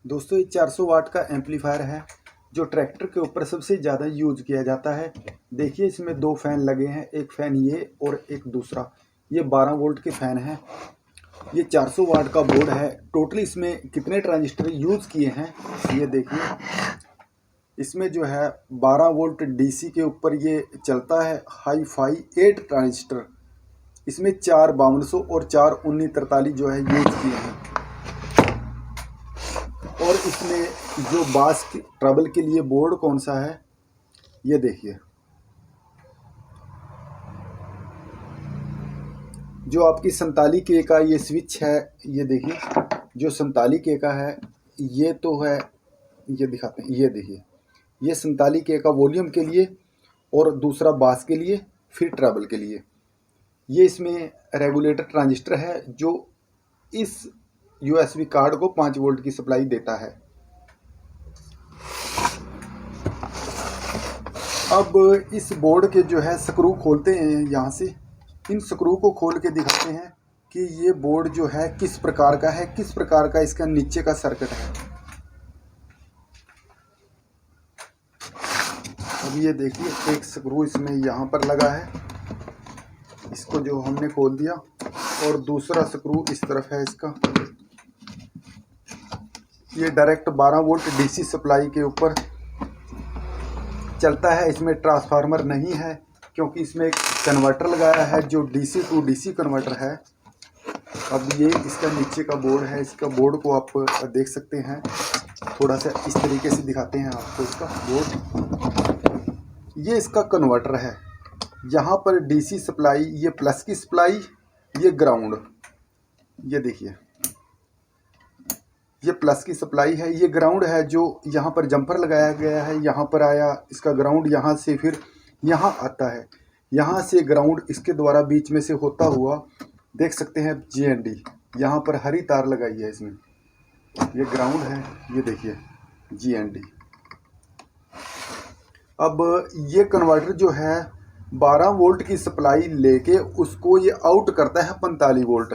दोस्तों ये 400 वाट का एम्पलीफायर है जो ट्रैक्टर के ऊपर सबसे ज़्यादा यूज किया जाता है। देखिए इसमें दो फैन लगे हैं, एक फैन ये और एक दूसरा। ये 12 वोल्ट के फैन हैं। ये 400 वाट का बोर्ड है। टोटल इसमें कितने ट्रांजिस्टर यूज किए हैं ये देखिए। इसमें जो है 12 वोल्ट डीसी के ऊपर ये चलता है। हाई फाई 8 ट्रांजिस्टर इसमें 4 5200 और 4 1943 जो है यूज किए हैं। और इसमें जो बास की ट्रबल के लिए बोर्ड कौन सा है ये देखिए। जो आपकी 47K का ये स्विच है ये देखिए। जो 47K का है ये तो है, ये दिखाते हैं, ये देखिए। ये 47K का वॉल्यूम के लिए और दूसरा बास के लिए, फिर ट्रबल के लिए। ये इसमें रेगुलेटर ट्रांजिस्टर है जो इस USB कार्ड को 5 वोल्ट की सप्लाई देता है। अब इस बोर्ड के जो है स्क्रू खोलते हैं यहाँ से। इन स्क्रू को खोल के दिखाते हैं कि ये बोर्ड जो है किस प्रकार का है, किस प्रकार का इसका नीचे का सर्किट है। अब ये देखिए एक स्क्रू इसमें यहाँ पर लगा है, इसको जो हमने खोल दिया, और दूसरा स्क्रू इस तरफ है इसका। ये डायरेक्ट 12 वोल्ट डीसी सप्लाई के ऊपर चलता है। इसमें ट्रांसफार्मर नहीं है क्योंकि इसमें एक कन्वर्टर लगाया है जो डीसी टू डीसी कन्वर्टर है। अब ये इसका नीचे का बोर्ड है। इसका बोर्ड को आप देख सकते हैं, थोड़ा सा इस तरीके से दिखाते हैं आपको इसका बोर्ड। ये इसका कन्वर्टर है। यहाँ पर डीसी सप्लाई, ये प्लस की सप्लाई, ये ग्राउंड। ये देखिए ये प्लस की सप्लाई है, ये ग्राउंड है। जो यहाँ पर जंपर लगाया गया है, यहाँ पर आया इसका ग्राउंड, यहाँ से फिर यहाँ आता है, यहाँ से ग्राउंड इसके द्वारा बीच में से होता हुआ देख सकते हैं GND। यहाँ पर हरी तार लगाई है इसमें, ये ग्राउंड है, ये देखिए GND। अब ये कन्वर्टर जो है 12 वोल्ट की सप्लाई लेके उसको ये आउट करता है 45 वोल्ट,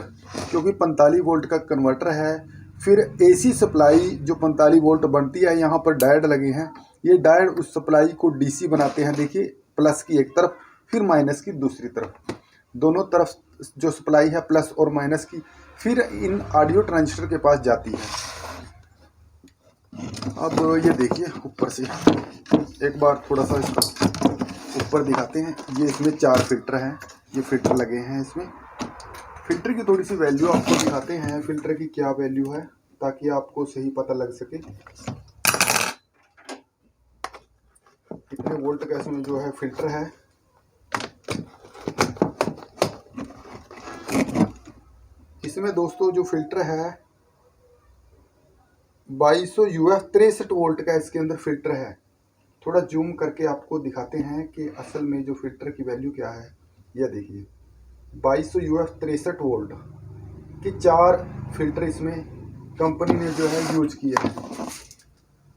क्योंकि 45 वोल्ट का कन्वर्टर है। फिर AC सप्लाई जो 45 वोल्ट बनती है, यहाँ पर डायोड लगे हैं। ये डायोड उस सप्लाई को DC बनाते हैं। देखिए प्लस की एक तरफ, फिर माइनस की दूसरी तरफ, दोनों तरफ जो सप्लाई है प्लस और माइनस की, फिर इन ऑडियो ट्रांजिस्टर के पास जाती है। अब ये देखिए ऊपर से एक बार थोड़ा सा इसको ऊपर दिखाते हैं। ये इसमें 4 फिल्टर हैं, ये फिल्टर लगे हैं इसमें। फिल्टर की थोड़ी सी वैल्यू आपको दिखाते हैं, फिल्टर की क्या वैल्यू है, ताकि आपको सही पता लग सके कितने वोल्ट का इसमें जो है फिल्टर है। इसमें दोस्तों जो फिल्टर है 2200 UF 63 वोल्ट का इसके अंदर फिल्टर है। थोड़ा जूम करके आपको दिखाते हैं कि असल में जो फिल्टर की वैल्यू क्या है। यह देखिए 2200 UF 63 वोल्ट के 4 फिल्टर इसमें कंपनी ने जो है यूज किए हैं।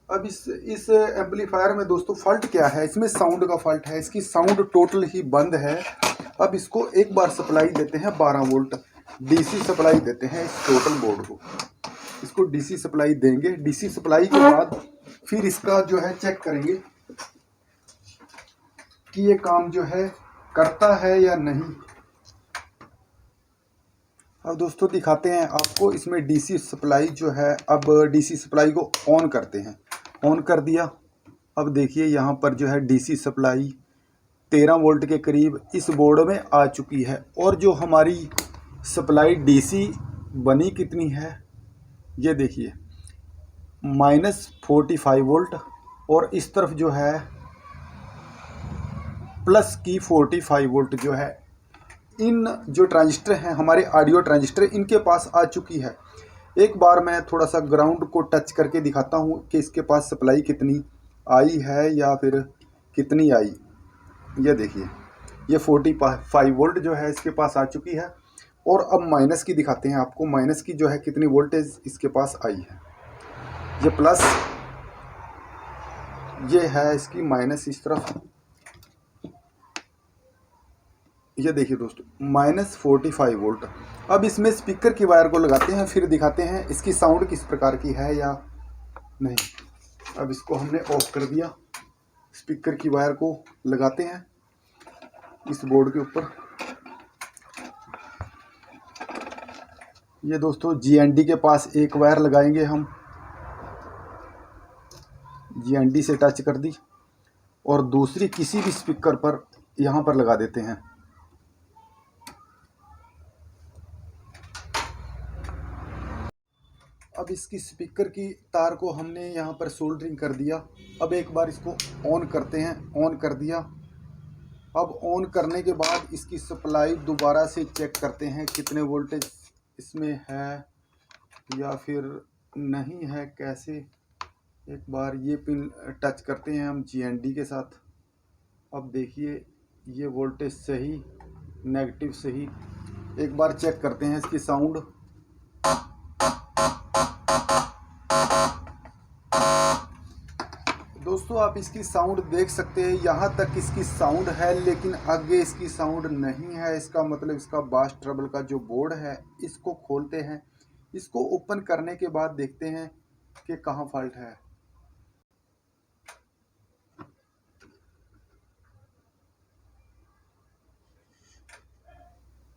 अब इस एम्पलीफायर में दोस्तों फॉल्ट क्या है, इसमें साउंड का फॉल्ट है। इसकी साउंड टोटल ही बंद है। अब इसको एक बार सप्लाई देते हैं 12 वोल्ट डीसी सप्लाई देते हैं इस टोटल बोर्ड को। इसको डीसी सप्लाई देंगे। डीसी सप्लाई के बाद फिर इसका जो है चेक करेंगे कि ये काम जो है करता है या नहीं। अब दोस्तों दिखाते हैं आपको इसमें डीसी सप्लाई जो है। अब डीसी सप्लाई को ऑन करते हैं, ऑन कर दिया। अब देखिए यहाँ पर जो है डीसी सप्लाई 13 वोल्ट के करीब इस बोर्ड में आ चुकी है। और जो हमारी सप्लाई डीसी बनी कितनी है ये देखिए -45 वोल्ट, और इस तरफ जो है प्लस की 45 वोल्ट जो है इन जो ट्रांजिस्टर हैं हमारे ऑडियो ट्रांजिस्टर, इनके पास आ चुकी है। एक बार मैं थोड़ा सा ग्राउंड को टच करके दिखाता हूँ कि इसके पास सप्लाई कितनी आई है या फिर कितनी आई। ये देखिए ये 45 वोल्ट जो है इसके पास आ चुकी है। और अब माइनस की दिखाते हैं आपको, माइनस की जो है कितनी वोल्टेज इसके पास आई है। ये प्लस, ये है इसकी माइनस इस तरफ। ये देखिए दोस्तों -45 वोल्ट। अब इसमें स्पीकर की वायर को लगाते हैं, फिर दिखाते हैं इसकी साउंड किस प्रकार की है या नहीं। अब इसको हमने ऑफ कर दिया। स्पीकर की वायर को लगाते हैं इस बोर्ड के ऊपर। ये दोस्तों GND के पास एक वायर लगाएंगे हम, GND से टच कर दी, और दूसरी किसी भी स्पीकर पर यहाँ पर लगा देते हैं। अब इसकी स्पीकर की तार को हमने यहाँ पर सोल्डरिंग कर दिया। अब एक बार इसको ऑन करते हैं। ऑन कर दिया। अब ऑन करने के बाद इसकी सप्लाई दोबारा से चेक करते हैं कितने वोल्टेज इसमें है या फिर नहीं है, कैसे। एक बार ये पिन टच करते हैं हम GND के साथ। अब देखिए ये वोल्टेज सही, नेगेटिव सही। एक बार चेक करते हैं इसकी साउंड। दोस्तों आप इसकी साउंड देख सकते हैं, यहाँ तक इसकी साउंड है, लेकिन आगे इसकी साउंड नहीं है। इसका मतलब इसका बास ट्रबल का जो बोर्ड है, इसको खोलते हैं। इसको ओपन करने के बाद देखते हैं कि कहाँ फॉल्ट है।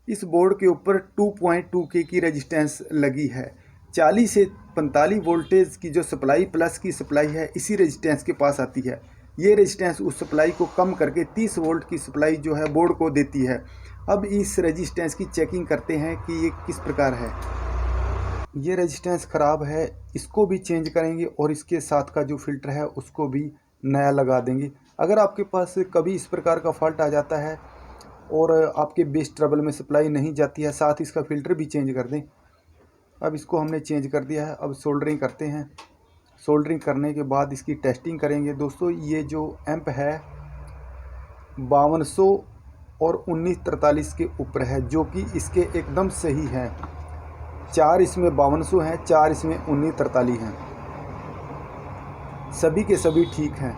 इस बोर्ड के ऊपर 2.2K की रेजिस्टेंस लगी है। 40 से 45 वोल्टेज की जो सप्लाई प्लस की सप्लाई है, इसी रेजिस्टेंस के पास आती है। ये रेजिस्टेंस उस सप्लाई को कम करके 30 वोल्ट की सप्लाई जो है बोर्ड को देती है। अब इस रेजिस्टेंस की चेकिंग करते हैं कि ये किस प्रकार है। ये रेजिस्टेंस ख़राब है, इसको भी चेंज करेंगे और इसके साथ का जो फ़िल्टर है उसको भी नया लगा देंगे। अगर आपके पास कभी इस प्रकार का फॉल्ट आ जाता है और आपके बेस ट्रबल में सप्लाई नहीं जाती है, साथ इसका फ़िल्टर भी चेंज कर दें। अब इसको हमने चेंज कर दिया है। अब सोल्डरिंग करते हैं। सोल्डरिंग करने के बाद इसकी टेस्टिंग करेंगे। दोस्तों ये जो एम्प है 5200 और 1943 के ऊपर है, जो कि इसके एकदम सही है। 4 इसमें 5200 हैं, 4 इसमें 1943 हैं, सभी के सभी ठीक हैं।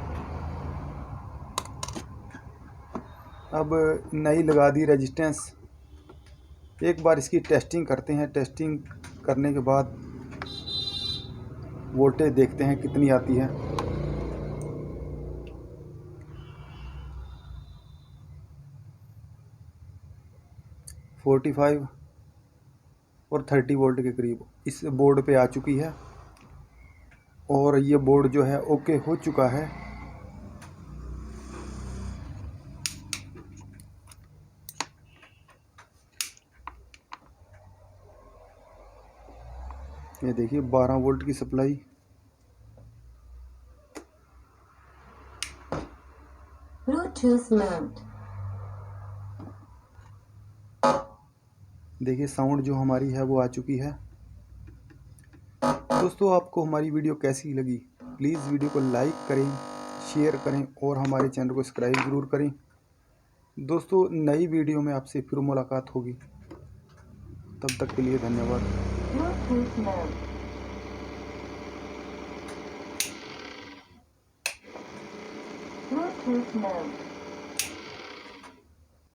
अब नई लगा दी रेजिस्टेंस। एक बार इसकी टेस्टिंग करते हैं। टेस्टिंग करने के बाद वोल्टेज देखते हैं कितनी आती है। और 30 वोल्ट के करीब इस बोर्ड पे आ चुकी है और ये बोर्ड जो है ओके हो चुका है। ये देखिए 12 वोल्ट की सप्लाई। Bluetooth mode. देखिए साउंड जो हमारी है वो आ चुकी है। दोस्तों आपको हमारी वीडियो कैसी लगी, प्लीज़ वीडियो को लाइक करें, शेयर करें और हमारे चैनल को सब्सक्राइब ज़रूर करें। दोस्तों नई वीडियो में आपसे फिर मुलाकात होगी, तब तक के लिए धन्यवाद। Bluetooth mode. Bluetooth mode.